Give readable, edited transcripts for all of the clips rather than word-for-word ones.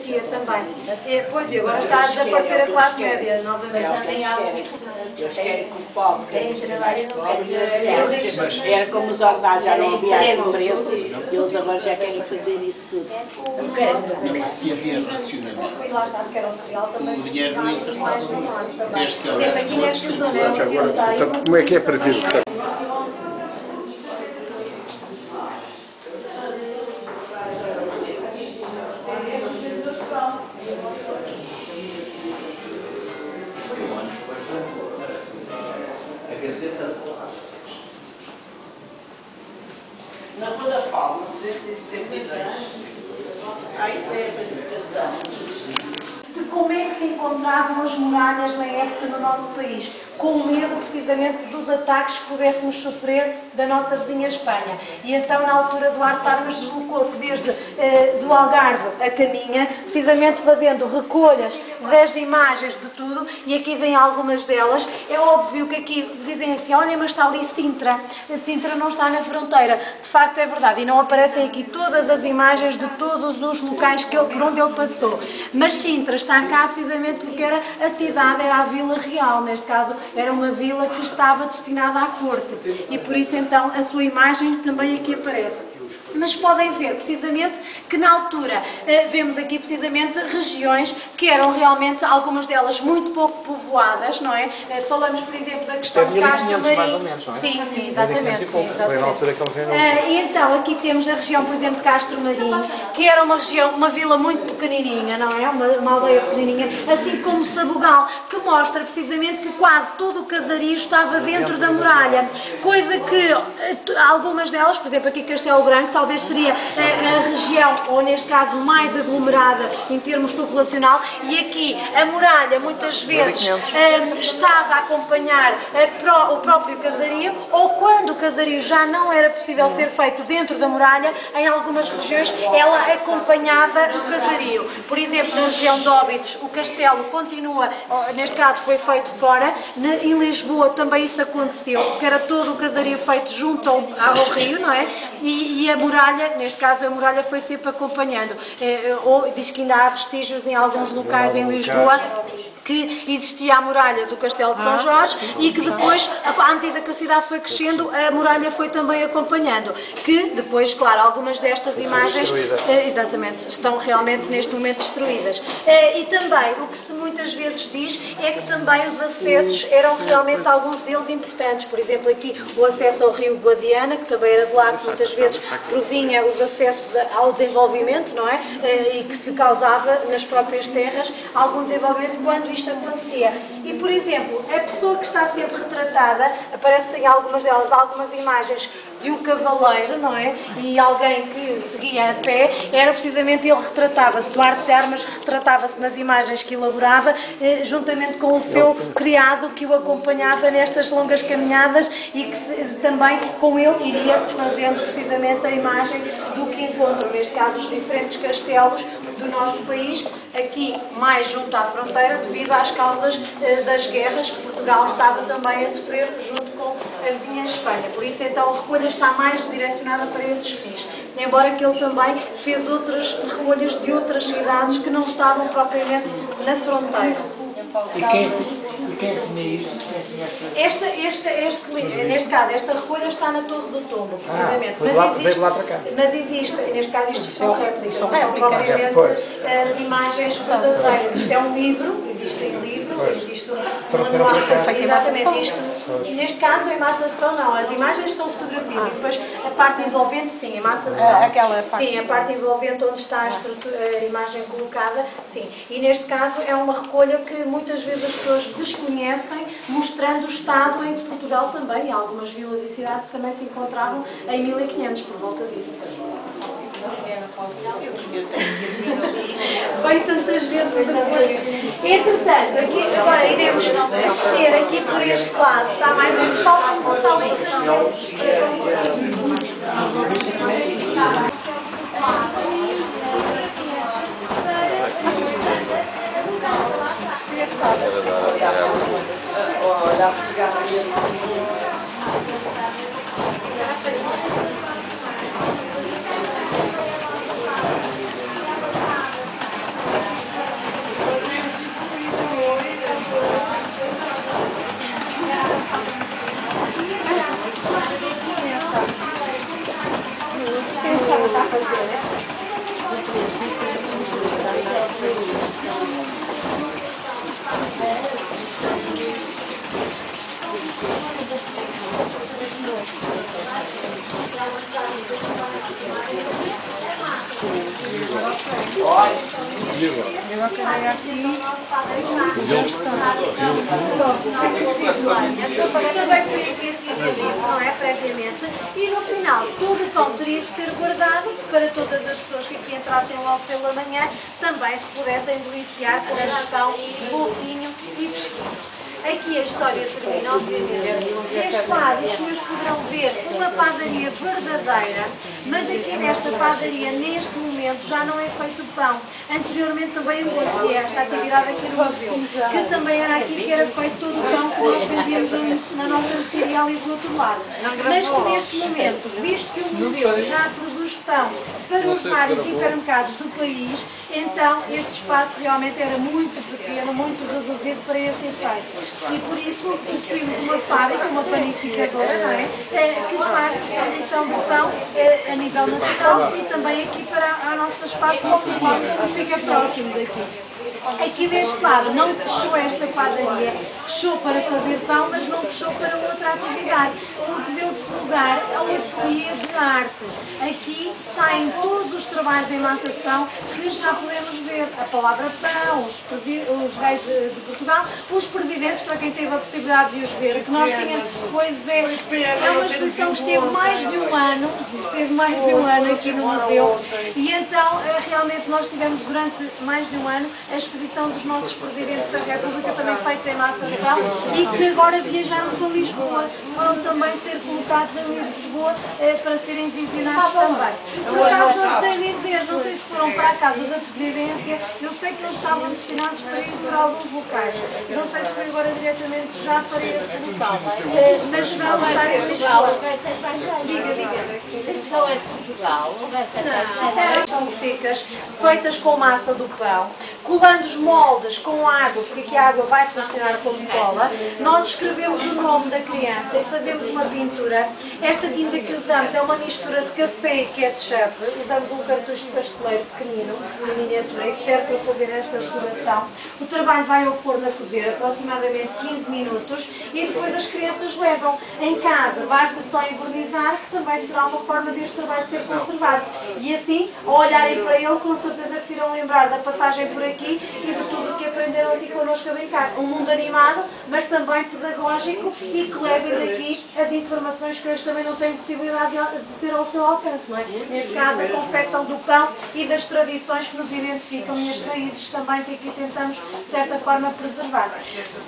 monarquia também. Pois, e agora está a desaparecer a classe média novamente. Eles querem que o pobre trabalhe no mas era como os ordenados, já não havia as conferências, e eles agora já querem fazer isso tudo. Não, se havia racionamento, o dinheiro não interessava muito, desde que houvesse todos. Portanto, como é que é previsto? Na Rua da Palma, 272, há isso é a educação. De como é que se encontravam as muralhas na época no nosso país, com medo precisamente dos ataques que pudéssemos sofrer da nossa vizinha Espanha. E então, na altura, Duarte Armas deslocou-se desde do Algarve a Caminha, precisamente fazendo recolhas das imagens de tudo, e aqui vêm algumas delas. É óbvio que aqui dizem assim, olha, mas está ali Sintra. A Sintra não está na fronteira. De facto é verdade, e não aparecem aqui todas as imagens de todos os locais por onde ele passou. Mas Sintra está cá precisamente porque era a cidade, era a Vila Real, neste caso era uma vila que estava destinada à corte, e por isso então a sua imagem também aqui aparece. Mas podem ver precisamente que na altura vemos aqui precisamente regiões que eram realmente, algumas delas muito pouco povoadas, não é? Falamos, por exemplo, da questão de Castro Marim. Mais ou menos, não é? Sim, sim, exatamente. Foi na altura que ele veio. E então aqui temos a região, por exemplo, de Castro Marim, que era uma região, uma vila muito pequenininha, não é? Uma aldeia pequenininha, assim como Sabugal, que mostra precisamente que quase todo o casario estava dentro da muralha, coisa que algumas delas, por exemplo, aqui Castelo Branco, talvez seria a região, ou neste caso mais aglomerada em termos populacional, e aqui a muralha muitas vezes estava a acompanhar o próprio casario, ou quando o casario já não era possível ser feito dentro da muralha, em algumas regiões ela acompanhava o casario. Por exemplo, na região de Óbidos, o castelo continua, neste caso foi feito fora, em Lisboa também isso aconteceu, que era todo o casario feito junto ao rio, não é? E a muralha, neste caso a muralha foi sempre acompanhando, ou diz que ainda há vestígios em alguns locais em Lisboa que existia a muralha do Castelo de São Jorge e que depois, à medida que a cidade foi crescendo, a muralha foi também acompanhando, que depois, claro, algumas destas imagens, exatamente, estão realmente neste momento destruídas. E também, o que se muitas vezes diz é que também os acessos eram realmente alguns deles importantes, por exemplo aqui o acesso ao rio Guadiana, que também era de lá que muitas vezes provinha os acessos ao desenvolvimento, não é? E que se causava nas próprias terras algum desenvolvimento quando isto acontecia. E, por exemplo, a pessoa que está sempre retratada, aparece em algumas delas, algumas imagens de um cavaleiro, não é? E alguém que seguia a pé, era precisamente ele retratava-se, Duarte de Armas retratava-se nas imagens que elaborava, juntamente com o seu criado que o acompanhava nestas longas caminhadas e que também com ele iria fazendo precisamente a imagem do que encontram, neste caso, os diferentes castelos do nosso país, aqui mais junto à fronteira, devido às causas das guerras que Portugal estava também a sofrer junto com a vizinha Espanha. Por isso, então, a recolha está mais direcionada para esses fins. Embora que ele também fez outras recolhas de outras cidades que não estavam propriamente na fronteira. E quem tinha isto? Neste caso, esta recolha está na Torre do Tombo, precisamente. Veio lá para cá. Mas existe, neste caso, isto são réplicas, não são propriamente as imagens verdadeiras. Isto é um livro, existe em livro, existe exatamente isto. E neste caso, em massa de pão, não. As imagens são fotografias e depois a parte envolvente, sim, em massa de pão. Sim, a parte envolvente onde está a imagem colocada, sim. E neste caso é uma recolha que muitas vezes as pessoas desconhecem, mostrando o estado em que Portugal também, e algumas vilas e cidades também se encontravam em 1500, por volta disso. Veio tanta gente depois. Entretanto, aqui agora iremos descer aqui por este lado, está mais bem, falta-nos a sala de reuniões. Olha, a cigarraria. Eu acabei aqui. Também foi assim decidido, não é? Previamente. E no final, todo o pão teria que ser guardado para todas as pessoas que aqui entrassem logo pela manhã também se pudessem deliciar com este pão fofinho e fresquinho. Aqui a história termina, obviamente. Neste lado, os senhores poderão ver uma padaria verdadeira, mas aqui nesta padaria, neste momento, já não é feito pão. Anteriormente também acontecia esta atividade aqui no museu, que também era aqui que era feito todo o pão que nós vendíamos na nossa mercearia e do outro lado. Mas que neste momento, visto que o museu já produz pão para os vários hipermercados do país, então este espaço realmente era muito pequeno, muito reduzido para este efeito. E por isso possuímos uma fábrica, uma panificadora, não é? Que faz distribuição do pão a nível nacional e também aqui para o nosso espaço local, que fica próximo daqui. Aqui deste lado não fechou esta padaria, fechou para fazer pão, mas não fechou para outra atividade, porque deu-se lugar ao ateliê de arte. Aqui saem todos os trabalhos em massa de pão que já podemos ver. A palavra pão, os reis de Portugal, os presidentes, para quem teve a possibilidade de os ver, que nós tínhamos, pois é uma exposição que esteve mais de um ano aqui no museu, e então realmente nós tivemos durante mais de um ano a exposição dos nossos presidentes da República, também feitos em massa de pão, e que agora viajaram para Lisboa, foram também ser colocados em Lisboa para serem visionados também. Por acaso não sei dizer, não sei se foram para a casa da presidência, eu sei que eles estavam destinados para ir por alguns locais, não sei se foi agora diretamente já para esse local, mas vão estar em Lisboa. Diga. Isto não é de Portugal, não vai ser São secas, feitas com massa do pão, colando os moldes com água, porque aqui a água vai funcionar como cola. Nós escrevemos o nome da criança e fazemos uma pintura. Esta tinta que usamos é uma mistura de café e ketchup. Usamos um cartucho de pasteleiro pequenino, em miniatura, que serve para fazer esta decoração. O trabalho vai ao forno a cozer aproximadamente 15 minutos e depois as crianças levam em casa. Basta só envernizar, que também será uma forma deste trabalho ser conservado. E assim, ao olharem para ele, com certeza que se irão lembrar da passagem por aqui e de tudo o que aprenderam aqui connosco a brincar. Um mundo animado, mas também pedagógico e que levem daqui as informações que hoje também não têm possibilidade de ter ao seu alcance, não é? Neste caso, a confecção do pão e das tradições que nos identificam e as raízes também que aqui tentamos, de certa forma, preservar.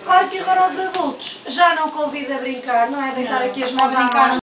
Claro que agora os adultos já não convido a brincar, não é? Deitar aqui as mãos à